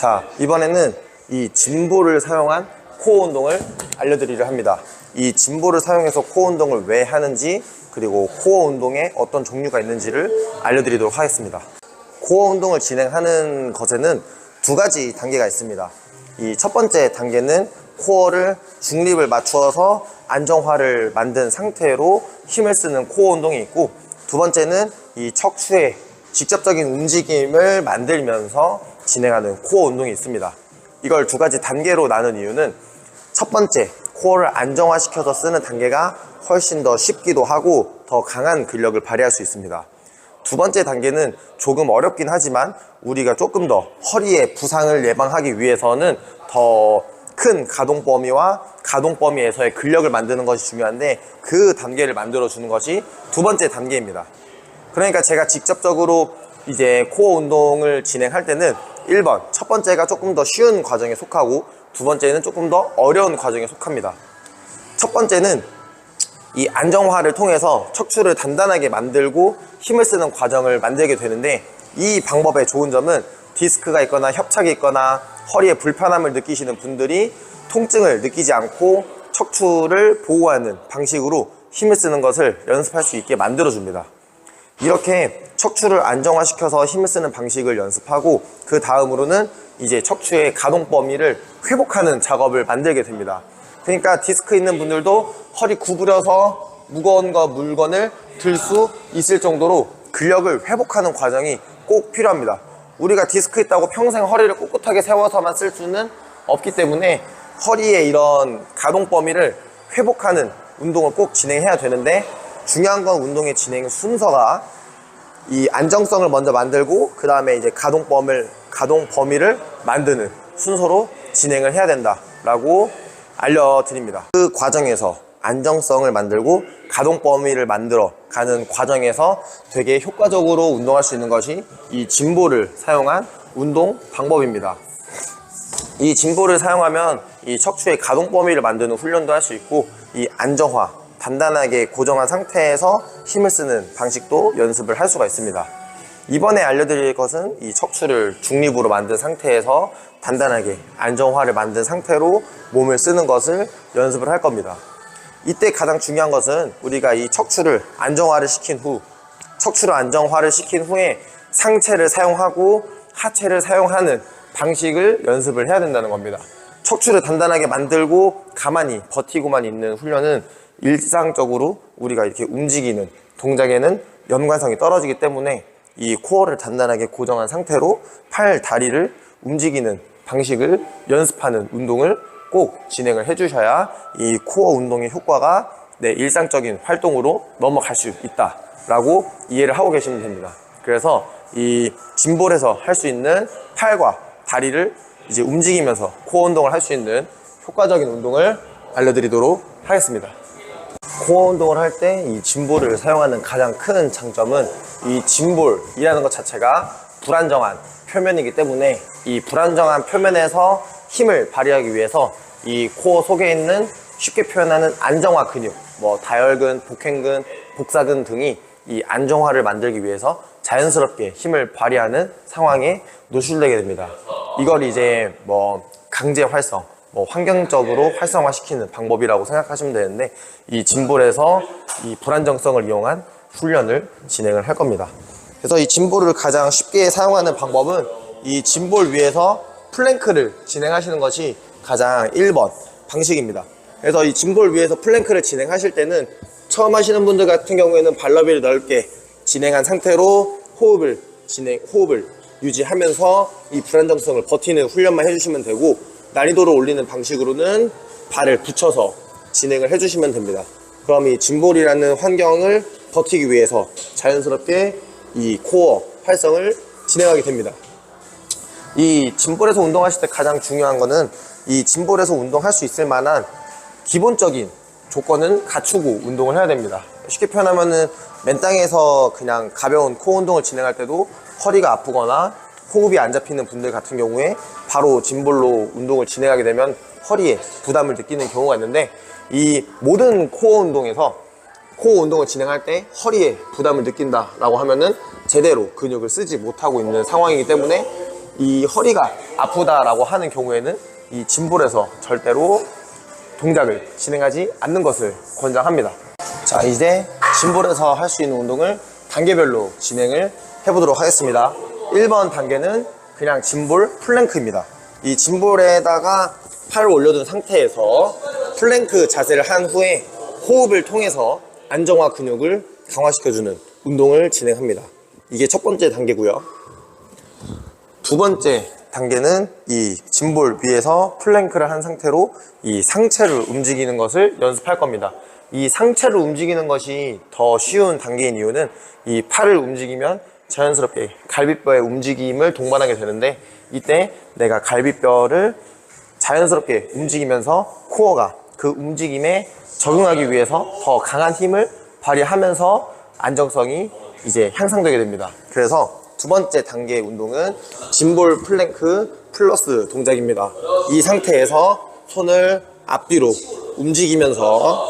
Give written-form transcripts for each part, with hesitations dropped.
자, 이번에는 이 짐볼을 사용한 코어 운동을 알려드리려 합니다. 이 짐볼을 사용해서 코어 운동을 왜 하는지, 그리고 코어 운동에 어떤 종류가 있는지를 알려드리도록 하겠습니다. 코어 운동을 진행하는 것에는 두 가지 단계가 있습니다. 이 첫 번째 단계는 코어를 중립을 맞추어서 안정화를 만든 상태로 힘을 쓰는 코어 운동이 있고, 두 번째는 이 척추의 직접적인 움직임을 만들면서 진행하는 코어 운동이 있습니다. 이걸 두 가지 단계로 나눈 이유는 첫 번째, 코어를 안정화시켜서 쓰는 단계가 훨씬 더 쉽기도 하고 더 강한 근력을 발휘할 수 있습니다. 두 번째 단계는 조금 어렵긴 하지만 우리가 조금 더 허리의 부상을 예방하기 위해서는 더 큰 가동 범위와 가동 범위에서의 근력을 만드는 것이 중요한데, 그 단계를 만들어 주는 것이 두 번째 단계입니다. 그러니까 제가 직접적으로 이제 코어 운동을 진행할 때는 1번, 첫 번째가 조금 더 쉬운 과정에 속하고 두 번째는 조금 더 어려운 과정에 속합니다. 첫 번째는 이 안정화를 통해서 척추를 단단하게 만들고 힘을 쓰는 과정을 만들게 되는데, 이 방법의 좋은 점은 디스크가 있거나 협착이 있거나 허리에 불편함을 느끼시는 분들이 통증을 느끼지 않고 척추를 보호하는 방식으로 힘을 쓰는 것을 연습할 수 있게 만들어 줍니다. 이렇게 척추를 안정화시켜서 힘을 쓰는 방식을 연습하고, 그 다음으로는 이제 척추의 가동 범위를 회복하는 작업을 만들게 됩니다. 그러니까 디스크 있는 분들도 허리 구부려서 무거운 물건을 들 수 있을 정도로 근력을 회복하는 과정이 꼭 필요합니다. 우리가 디스크 있다고 평생 허리를 꼿꼿하게 세워서만 쓸 수는 없기 때문에 허리의 이런 가동 범위를 회복하는 운동을 꼭 진행해야 되는데, 중요한 건 운동의 진행 순서가 이 안정성을 먼저 만들고 그 다음에 이제 가동 범위를 만드는 순서로 진행을 해야 된다라고 알려드립니다. 그 과정에서 안정성을 만들고 가동 범위를 만들어 가는 과정에서 되게 효과적으로 운동할 수 있는 것이 이 짐볼을 사용한 운동 방법입니다. 이 짐볼을 사용하면 이 척추의 가동 범위를 만드는 훈련도 할 수 있고, 이 안정화, 단단하게 고정한 상태에서 힘을 쓰는 방식도 연습을 할 수가 있습니다. 이번에 알려드릴 것은 이 척추를 중립으로 만든 상태에서 단단하게 안정화를 만든 상태로 몸을 쓰는 것을 연습을 할 겁니다. 이때 가장 중요한 것은 우리가 이 척추를 안정화를 시킨 후에 상체를 사용하고 하체를 사용하는 방식을 연습을 해야 된다는 겁니다. 척추를 단단하게 만들고 가만히 버티고만 있는 훈련은 일상적으로 우리가 이렇게 움직이는 동작에는 연관성이 떨어지기 때문에 이 코어를 단단하게 고정한 상태로 팔, 다리를 움직이는 방식을 연습하는 운동을 꼭 진행을 해주셔야 이 코어 운동의 효과가 내 일상적인 활동으로 넘어갈 수 있다라고 이해를 하고 계시면 됩니다. 그래서 이 짐볼에서 할 수 있는 팔과 다리를 이제 움직이면서 코어 운동을 할 수 있는 효과적인 운동을 알려드리도록 하겠습니다. 코어 운동을 할 때 이 짐볼을 사용하는 가장 큰 장점은 이 짐볼이라는 것 자체가 불안정한 표면이기 때문에 이 불안정한 표면에서 힘을 발휘하기 위해서 이 코어 속에 있는 쉽게 표현하는 안정화 근육, 다혈근, 복행근, 복사근 등이 이 안정화를 만들기 위해서 자연스럽게 힘을 발휘하는 상황에 노출되게 됩니다. 이걸 이제 강제 활성, 환경적으로 활성화시키는 방법이라고 생각하시면 되는데, 이 짐볼에서 이 불안정성을 이용한 훈련을 진행을 할 겁니다. 그래서 이 짐볼을 가장 쉽게 사용하는 방법은 이 짐볼 위에서 플랭크를 진행하시는 것이 가장 1번 방식입니다. 그래서 이 짐볼 위에서 플랭크를 진행하실 때는 처음 하시는 분들 같은 경우에는 발너비를 넓게 진행한 상태로 호흡을 유지하면서 이 불안정성을 버티는 훈련만 해주시면 되고, 난이도를 올리는 방식으로는 발을 붙여서 진행을 해주시면 됩니다. 그럼 이 짐볼이라는 환경을 버티기 위해서 자연스럽게 이 코어 활성을 진행하게 됩니다. 이 짐볼에서 운동하실 때 가장 중요한 거는 이 짐볼에서 운동할 수 있을 만한 기본적인 조건은 갖추고 운동을 해야 됩니다. 쉽게 표현하면은 맨 땅에서 그냥 가벼운 코어 운동을 진행할 때도 허리가 아프거나 호흡이 안 잡히는 분들 같은 경우에 바로 짐볼로 운동을 진행하게 되면 허리에 부담을 느끼는 경우가 있는데, 이 모든 코어 운동에서 코어 운동을 진행할 때 허리에 부담을 느낀다라고 하면은 제대로 근육을 쓰지 못하고 있는 상황이기 때문에 이 허리가 아프다라고 하는 경우에는 이 짐볼에서 절대로 동작을 진행하지 않는 것을 권장합니다. 자, 이제 짐볼에서 할 수 있는 운동을 단계별로 진행을 해보도록 하겠습니다. 1번 단계는 그냥 짐볼 플랭크입니다. 이 짐볼에다가 팔을 올려둔 상태에서 플랭크 자세를 한 후에 호흡을 통해서 안정화 근육을 강화시켜주는 운동을 진행합니다. 이게 첫 번째 단계고요. 두 번째 단계는 이 짐볼 위에서 플랭크를 한 상태로 이 상체를 움직이는 것을 연습할 겁니다. 이 상체를 움직이는 것이 더 쉬운 단계인 이유는 이 팔을 움직이면 자연스럽게 갈비뼈의 움직임을 동반하게 되는데, 이때 내가 갈비뼈를 자연스럽게 움직이면서 코어가 그 움직임에 적응하기 위해서 더 강한 힘을 발휘하면서 안정성이 이제 향상되게 됩니다. 그래서 두 번째 단계의 운동은 짐볼 플랭크 플러스 동작입니다. 이 상태에서 손을 앞뒤로 움직이면서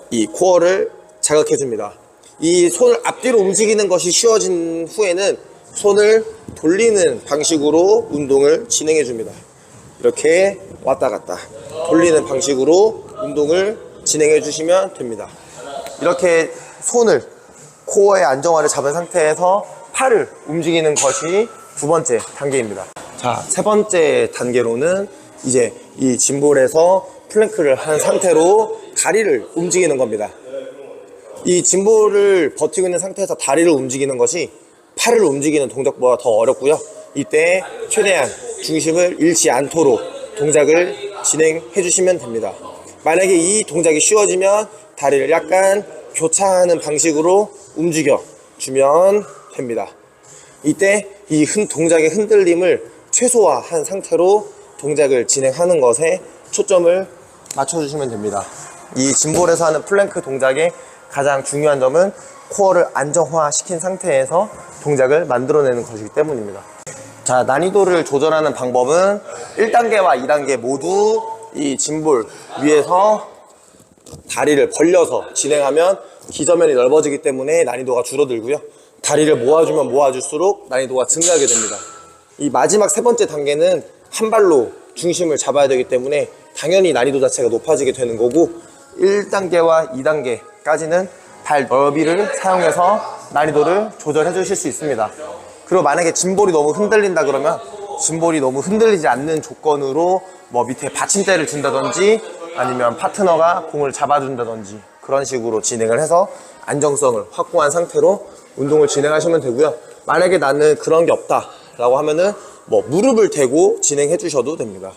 이 코어를 자극해 줍니다. 이 손을 앞뒤로 움직이는 것이 쉬워진 후에는 손을 돌리는 방식으로 운동을 진행해 줍니다. 이렇게 왔다 갔다 돌리는 방식으로 운동을 진행해 주시면 됩니다. 이렇게 손을 코어의 안정화를 잡은 상태에서 팔을 움직이는 것이 두 번째 단계입니다. 자, 세 번째 단계로는 이제 이 짐볼에서 플랭크를 한 상태로 다리를 움직이는 겁니다. 이 짐볼을 버티고 있는 상태에서 다리를 움직이는 것이 팔을 움직이는 동작보다 더 어렵고요. 이때 최대한 중심을 잃지 않도록 동작을 진행해 주시면 됩니다. 만약에 이 동작이 쉬워지면 다리를 약간 교차하는 방식으로 움직여 주면 됩니다. 이때 이 동작의 흔들림을 최소화한 상태로 동작을 진행하는 것에 초점을 맞춰주시면 됩니다. 이 짐볼에서 하는 플랭크 동작의 가장 중요한 점은 코어를 안정화시킨 상태에서 동작을 만들어내는 것이기 때문입니다. 자, 난이도를 조절하는 방법은 1단계와 2단계 모두 이 짐볼 위에서 다리를 벌려서 진행하면 기저면이 넓어지기 때문에 난이도가 줄어들고요. 다리를 모아주면 모아줄수록 난이도가 증가하게 됩니다. 이 마지막 세 번째 단계는 한 발로 중심을 잡아야 되기 때문에 당연히 난이도 자체가 높아지게 되는 거고, 1단계와 2단계까지는 발 넓이를 사용해서 난이도를 조절해 주실 수 있습니다. 그리고 만약에 짐볼이 너무 흔들린다 그러면 짐볼이 너무 흔들리지 않는 조건으로 뭐 밑에 받침대를 준다든지 아니면 파트너가 공을 잡아준다든지 그런 식으로 진행을 해서 안정성을 확보한 상태로 운동을 진행하시면 되고요. 만약에 나는 그런 게 없다 라고 하면은 뭐 무릎을 대고 진행해 주셔도 됩니다.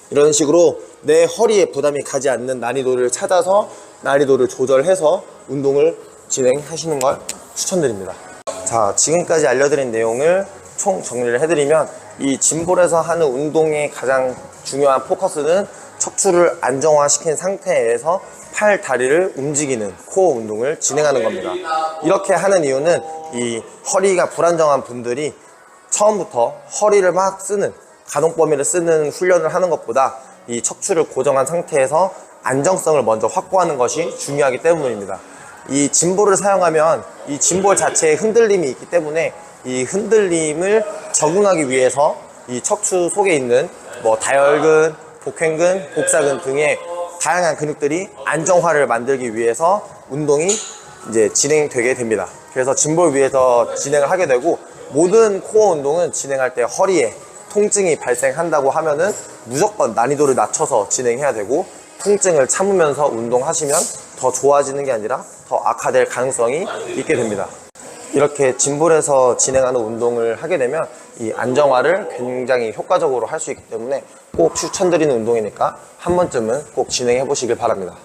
이런 식으로 내 허리에 부담이 가지 않는 난이도를 찾아서 난이도를 조절해서 운동을 진행하시는 걸 추천드립니다. 자, 지금까지 알려드린 내용을 총 정리를 해드리면 이 짐볼에서 하는 운동의 가장 중요한 포커스는 척추를 안정화시킨 상태에서 팔, 다리를 움직이는 코어 운동을 진행하는 겁니다. 이렇게 하는 이유는 이 허리가 불안정한 분들이 처음부터 허리를 막 쓰는, 가동 범위를 쓰는 훈련을 하는 것보다 이 척추를 고정한 상태에서 안정성을 먼저 확보하는 것이 중요하기 때문입니다. 이 짐볼을 사용하면 이 짐볼 자체에 흔들림이 있기 때문에 이 흔들림을 적응하기 위해서 이 척추 속에 있는 뭐 다혈근, 복횡근, 복사근 등의 다양한 근육들이 안정화를 만들기 위해서 운동이 이제 진행되게 됩니다. 그래서 짐볼 위에서 진행을 하게 되고, 모든 코어 운동은 진행할 때 허리에 통증이 발생한다고 하면은 무조건 난이도를 낮춰서 진행해야 되고, 통증을 참으면서 운동하시면 더 좋아지는 게 아니라 더 악화될 가능성이 있게 됩니다. 이렇게 짐볼에서 진행하는 운동을 하게 되면 이 안정화를 굉장히 효과적으로 할 수 있기 때문에 꼭 추천드리는 운동이니까 한 번쯤은 꼭 진행해 보시길 바랍니다.